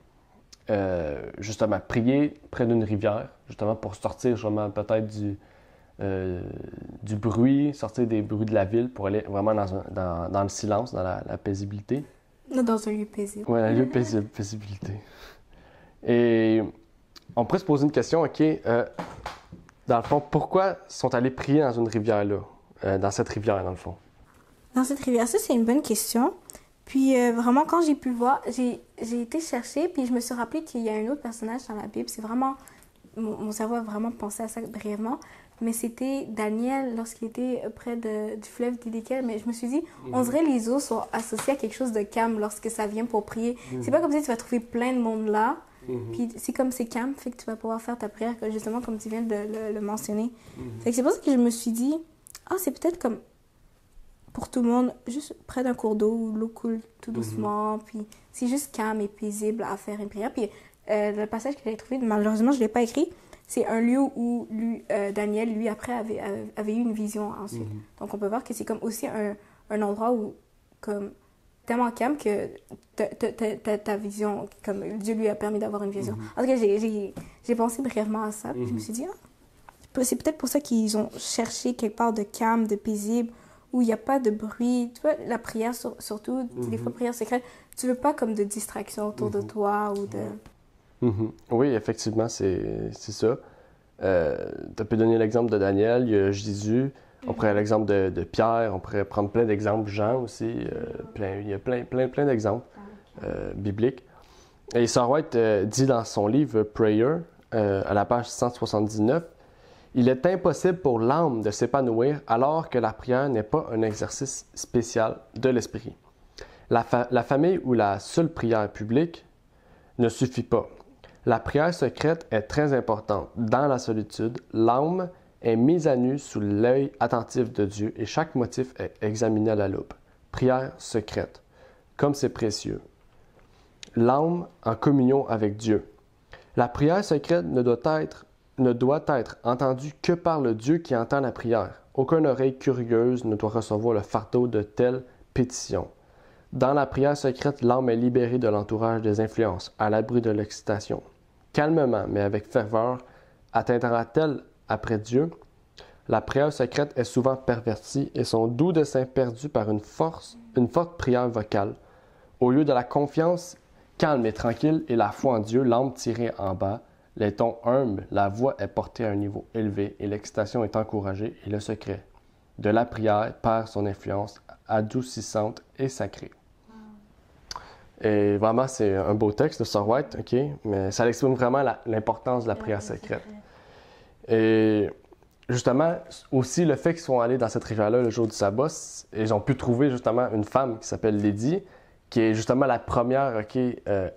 Justement, prier près d'une rivière, justement pour sortir peut-être du bruit, sortir des bruits de la ville pour aller vraiment dans le silence, dans la paisibilité. Dans un lieu paisible. Oui, un lieu paisible, paisibilité. Et on pourrait se poser une question, dans le fond, pourquoi sont allés prier dans une rivière là, dans cette rivière, dans le fond? Dans cette rivière, ça, c'est une bonne question. Puis vraiment, quand j'ai pu voir, j'ai été chercher, puis je me suis rappelé qu'il y a un autre personnage dans la Bible. C'est vraiment, mon cerveau a vraiment pensé à ça brièvement, mais c'était Daniel lorsqu'il était près du fleuve d'Idékel. Mais je me suis dit, on dirait les eaux sont associées à quelque chose de calme lorsque ça vient pour prier. C'est pas comme si tu vas trouver plein de monde là, puis c'est comme c'est calme, fait que tu vas pouvoir faire ta prière, justement comme tu viens de le mentionner. Fait que c'est pour ça que je me suis dit, c'est peut-être comme pour tout le monde, juste près d'un cours d'eau où l'eau coule tout doucement, puis c'est juste calme et paisible à faire une prière. Puis le passage que j'ai trouvé, malheureusement, je ne l'ai pas écrit, c'est un lieu où Daniel, lui, après, avait eu une vision ensuite. Donc, on peut voir que c'est comme aussi un endroit où, comme, tellement calme que ta vision, comme Dieu lui a permis d'avoir une vision. En tout cas, j'ai pensé brièvement à ça, puis je me suis dit, c'est peut-être pour ça qu'ils ont cherché quelque part de calme, de paisible, où il n'y a pas de bruit. Tu vois, la prière, surtout, des fois, prière secrète, tu veux pas comme de distraction autour de toi ou de... Oui, effectivement, c'est ça. Tu peux donner l'exemple de Daniel, il y a Jésus, on pourrait l'exemple de Pierre, on pourrait prendre plein d'exemples, Jean aussi, il y a plein d'exemples bibliques. Et Sir White dit dans son livre Prayer, à la page 179, il est impossible pour l'âme de s'épanouir alors que la prière n'est pas un exercice spécial de l'esprit. La famille ou la seule prière publique ne suffit pas. La prière secrète est très importante. Dans la solitude, l'âme est mise à nu sous l'œil attentif de Dieu et chaque motif est examiné à la loupe. Prière secrète, comme c'est précieux. L'âme en communion avec Dieu. La prière secrète ne doit être entendue que par le Dieu qui entend la prière. Aucune oreille curieuse ne doit recevoir le fardeau de telles pétitions. Dans la prière secrète, l'âme est libérée de l'entourage des influences, à l'abri de l'excitation. Calmement, mais avec ferveur, atteindra-t-elle après Dieu? La prière secrète est souvent pervertie et son doux dessein perdu par une forte prière vocale. Au lieu de la confiance calme et tranquille et la foi en Dieu, l'âme tirée en bas, les tons humbles, la voix est portée à un niveau élevé et l'excitation est encouragée et le secret de la prière perd son influence adoucissante et sacrée. Et vraiment, c'est un beau texte de Sir White, mais ça exprime vraiment l'importance de la prière secrète. Et justement, aussi le fait qu'ils sont allés dans cette rivière-là le jour du sabbat, ils ont pu trouver justement une femme qui s'appelle Lydie, qui est justement la première,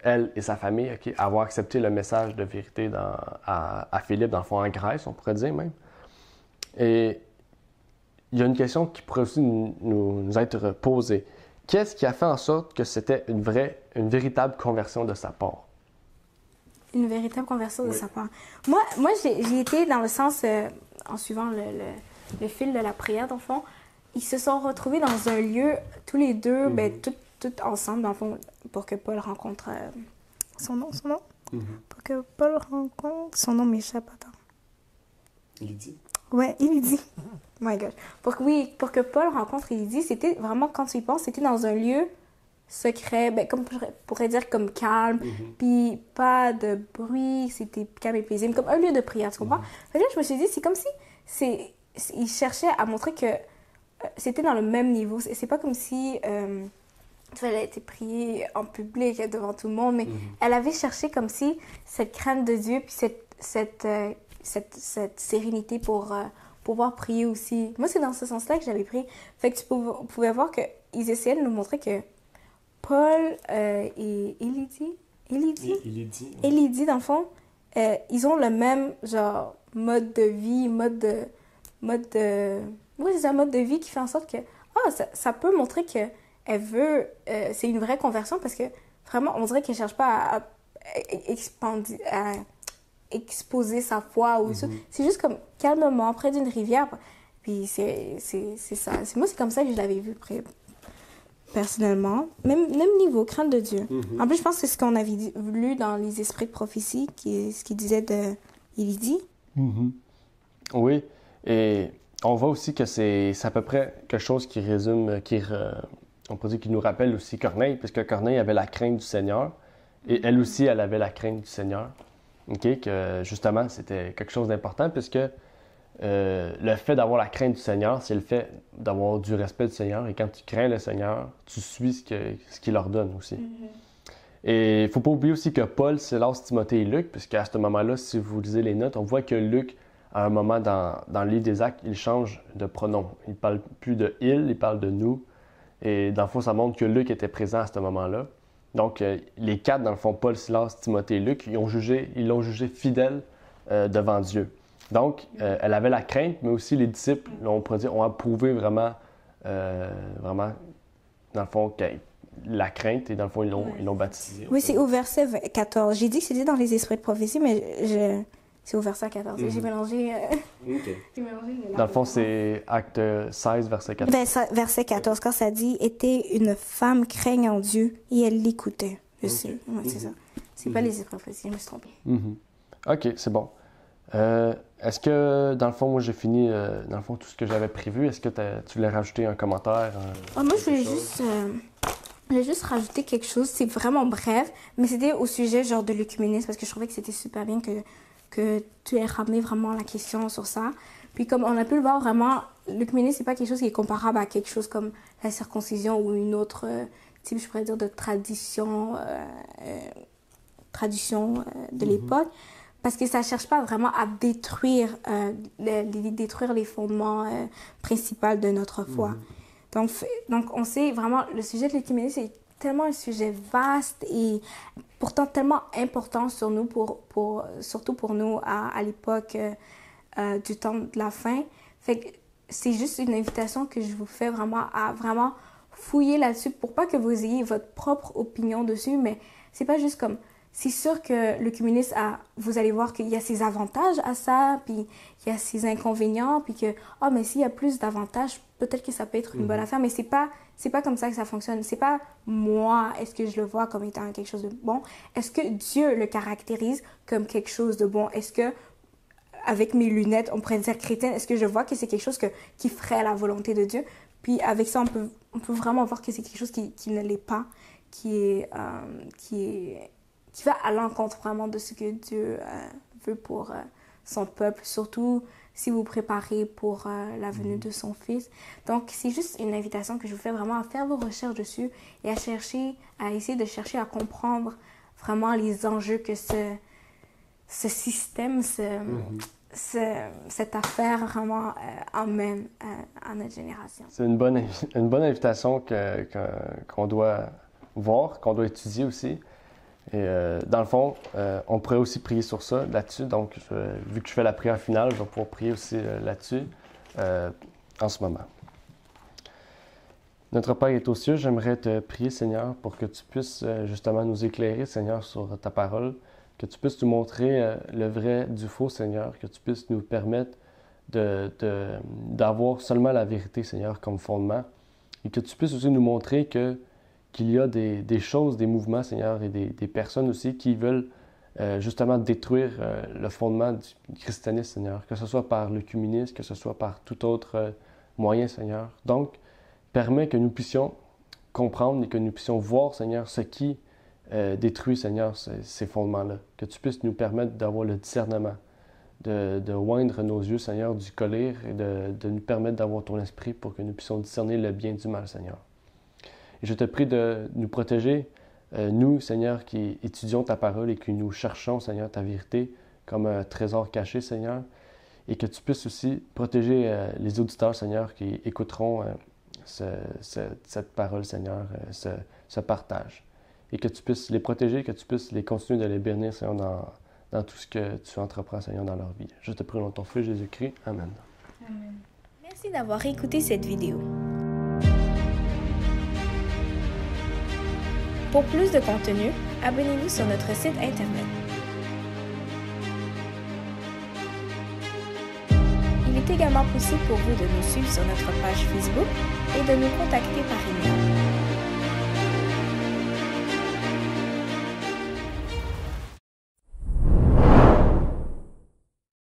elle et sa famille, à avoir accepté le message de vérité à Philippe, dans le fond en Grèce, on pourrait dire même. Et il y a une question qui pourrait aussi nous être posée. Qu'est-ce qui a fait en sorte que c'était une véritable conversion de sa part? Une véritable conversion de sa part. Moi j'ai été dans le sens, en suivant le fil de la prière, dans le fond, ils se sont retrouvés dans un lieu, tous les deux, tout ensemble, dans le fond, pour que Paul rencontre son nom. Pour que Paul rencontre... Son nom m'échappe, attends. Lydie. Ouais, Élydie. Oh my gosh. Pour que Paul rencontre Élydie, c'était vraiment, quand tu y penses, c'était dans un lieu secret, ben, comme on pourrait dire comme calme, puis pas de bruit, c'était calme et paisible, comme un lieu de prière, tu comprends? Fait que là, je me suis dit, c'est comme si il cherchait à montrer que c'était dans le même niveau. C'est pas comme si tu vois, elle a été priée en public devant tout le monde, mais elle avait cherché comme si cette crainte de Dieu, puis cette sérénité pour pouvoir prier aussi. Moi, c'est dans ce sens-là que j'avais pris. Fait que tu pouvais voir qu'ils essayaient de nous montrer que Paul et Élydie, dans le fond, ils ont le même genre mode de vie, oui, c'est un mode de vie qui fait en sorte que ça peut montrer que elle veut, c'est une vraie conversion parce que vraiment, on dirait qu'elle cherche pas à exposer sa foi ou ça. C'est juste comme calmement près d'une rivière. Puis c'est ça. Moi, c'est comme ça que je l'avais vu personnellement. Même niveau, crainte de Dieu. En plus, je pense que c'est ce qu'on avait lu dans les esprits de prophétie, ce qu'il disait de Élydie. Oui, et on voit aussi que c'est à peu près quelque chose qui résume, on peut dire qu'il nous rappelle aussi Corneille, puisque Corneille avait la crainte du Seigneur, et elle aussi, elle avait la crainte du Seigneur. OK? Que justement, c'était quelque chose d'important, puisque le fait d'avoir la crainte du Seigneur, c'est le fait d'avoir du respect du Seigneur, et quand tu crains le Seigneur, tu suis ce qu'il ordonne aussi. Et il ne faut pas oublier aussi que Paul, Silas, Timothée et Luc, puisqu'à ce moment-là, si vous lisez les notes, on voit que Luc, à un moment dans le livre des Actes, il change de pronom. Il ne parle plus de « il », il parle de « nous ». Et dans le fond, ça montre que Luc était présent à ce moment-là. Donc, les quatre, dans le fond, Paul, Silas, Timothée et Luc, ils l'ont jugé fidèle devant Dieu. Donc, elle avait la crainte, mais aussi les disciples, on pourrait dire, ont approuvé vraiment, dans le fond, la crainte, et dans le fond, ils l'ont baptisé. Oui, c'est au verset 14. J'ai dit que c'était dans les esprits de prophétie, mais c'est au verset 14. J'ai mélangé... Dans le fond, c'est Acte 16, verset 14. Verset 14, quand ça dit « était une femme craignant Dieu et elle l'écoutait ». Je sais, ouais, c'est ça. C'est pas les esprits de prophétie, je me suis trompée. OK, c'est bon. Est-ce que, dans le fond, moi, j'ai fini, dans le fond, tout ce que j'avais prévu. Est-ce que tu voulais rajouter un commentaire? Moi, je voulais juste rajouter quelque chose. C'est vraiment bref, mais c'était au sujet genre de l'œcuménisme, parce que je trouvais que c'était super bien que tu aies ramené vraiment la question sur ça. Puis comme on a pu le voir vraiment, l'œcuménisme, c'est pas quelque chose qui est comparable à quelque chose comme la circoncision ou une autre type, je pourrais dire, de tradition de l'époque. Parce que ça cherche pas vraiment à détruire les fondements principaux de notre foi. Donc, on sait vraiment, le sujet de l'œcuménisme, c'est tellement un sujet vaste et pourtant tellement important sur nous, surtout pour nous à l'époque du temps de la fin. Fait que c'est juste une invitation que je vous fais vraiment à vraiment fouiller là-dessus pour pas que vous ayez votre propre opinion dessus, mais c'est pas juste comme... C'est sûr que l'œcuménisme, vous allez voir qu'il y a ses avantages à ça, puis il y a ses inconvénients, puis que, mais s'il y a plus d'avantages, peut-être que ça peut être une bonne affaire, mais c'est pas comme ça que ça fonctionne. C'est pas moi, est-ce que je le vois comme étant quelque chose de bon? Est-ce que Dieu le caractérise comme quelque chose de bon? Est-ce que, avec mes lunettes, on pourrait dire chrétienne, est-ce que je vois que c'est quelque chose qui ferait la volonté de Dieu? Puis avec ça, on peut vraiment voir que c'est quelque chose qui ne l'est pas, qui va à l'encontre vraiment de ce que Dieu veut pour son peuple, surtout si vous préparez pour la venue de son Fils. Donc, c'est juste une invitation que je vous fais vraiment à faire vos recherches dessus et à essayer de chercher à comprendre vraiment les enjeux que ce système, cette affaire vraiment emmène à notre génération. C'est une bonne invitation qu'on doit voir, qu'on doit étudier aussi. Et dans le fond, on pourrait aussi prier sur ça, là-dessus. Donc, vu que je fais la prière finale, je vais pouvoir prier aussi là-dessus en ce moment. Notre Père est aux cieux, j'aimerais te prier, Seigneur, pour que tu puisses justement nous éclairer, Seigneur, sur ta parole, que tu puisses nous montrer le vrai du faux, Seigneur, que tu puisses nous permettre d'avoir seulement la vérité, Seigneur, comme fondement, et que tu puisses aussi nous montrer qu'il y a des choses, des mouvements, Seigneur, et des personnes aussi qui veulent justement détruire le fondement du christianisme, Seigneur, que ce soit par l'œcuménisme, que ce soit par tout autre moyen, Seigneur. Donc, permets que nous puissions comprendre et que nous puissions voir, Seigneur, ce qui détruit, Seigneur, ces fondements-là. Que tu puisses nous permettre d'avoir le discernement, de oindre nos yeux, Seigneur, du colère et de nous permettre d'avoir ton esprit pour que nous puissions discerner le bien du mal, Seigneur. Et je te prie de nous protéger, nous, Seigneur, qui étudions ta parole et qui nous cherchons, Seigneur, ta vérité comme un trésor caché, Seigneur, et que tu puisses aussi protéger les auditeurs, Seigneur, qui écouteront cette parole, Seigneur, ce partage. Et que tu puisses les protéger, que tu puisses les continuer de les bénir, Seigneur, dans tout ce que tu entreprends, Seigneur, dans leur vie. Je te prie au nom de ton Fils Jésus-Christ. Amen. Amen. Merci d'avoir écouté cette vidéo. Pour plus de contenu, abonnez-vous sur notre site Internet. Il est également possible pour vous de nous suivre sur notre page Facebook et de nous contacter par email.